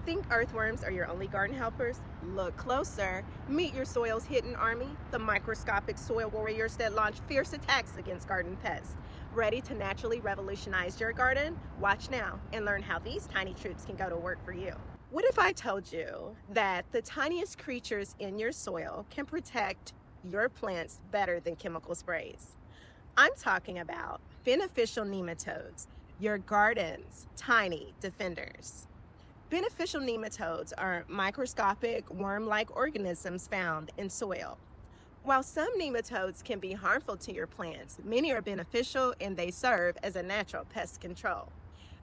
Think earthworms are your only garden helpers? Look closer. Meet your soil's hidden army, the microscopic soil warriors that launch fierce attacks against garden pests. Ready to naturally revolutionize your garden? Watch now and learn how these tiny troops can go to work for you. What if I told you that the tiniest creatures in your soil can protect your plants better than chemical sprays? I'm talking about beneficial nematodes, your garden's tiny defenders. Beneficial nematodes are microscopic worm-like organisms found in soil. While some nematodes can be harmful to your plants, many are beneficial and they serve as a natural pest control.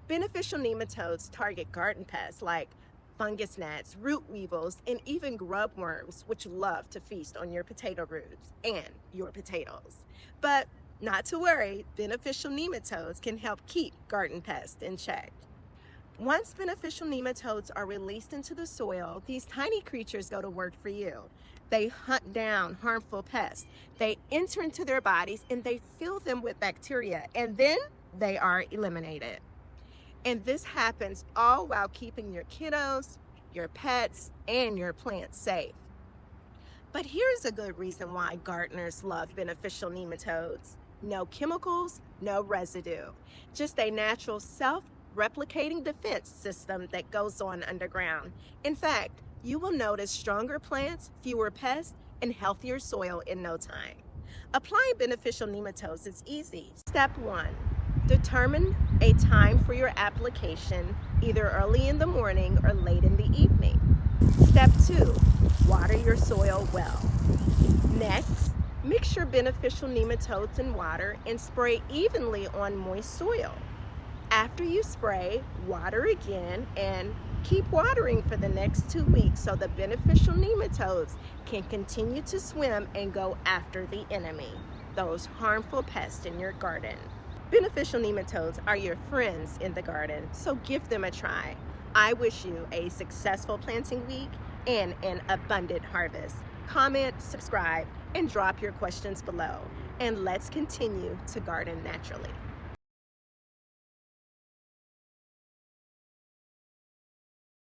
Beneficial nematodes target garden pests like fungus gnats, root weevils, and even grub worms, which love to feast on your potato roots and your potatoes. But not to worry, beneficial nematodes can help keep garden pests in check. Once beneficial nematodes are released into the soil, these tiny creatures go to work for you. They hunt down harmful pests. They enter into their bodies and they fill them with bacteria, and then they are eliminated. And this happens all while keeping your kiddos, your pets, and your plants safe. But here's a good reason why gardeners love beneficial nematodes. No chemicals, no residue, just a natural self-replicating defense system that goes on underground. In fact, you will notice stronger plants, fewer pests, and healthier soil in no time. Applying beneficial nematodes is easy. Step 1. Determine a time for your application, either early in the morning or late in the evening. Step 2. Water your soil well. Next, mix your beneficial nematodes in water and spray evenly on moist soil. After you spray, water again and keep watering for the next 2 weeks so the beneficial nematodes can continue to swim and go after the enemy, those harmful pests in your garden. Beneficial nematodes are your friends in the garden, so give them a try. I wish you a successful planting week and an abundant harvest. Comment, subscribe, and drop your questions below. And let's continue to garden naturally.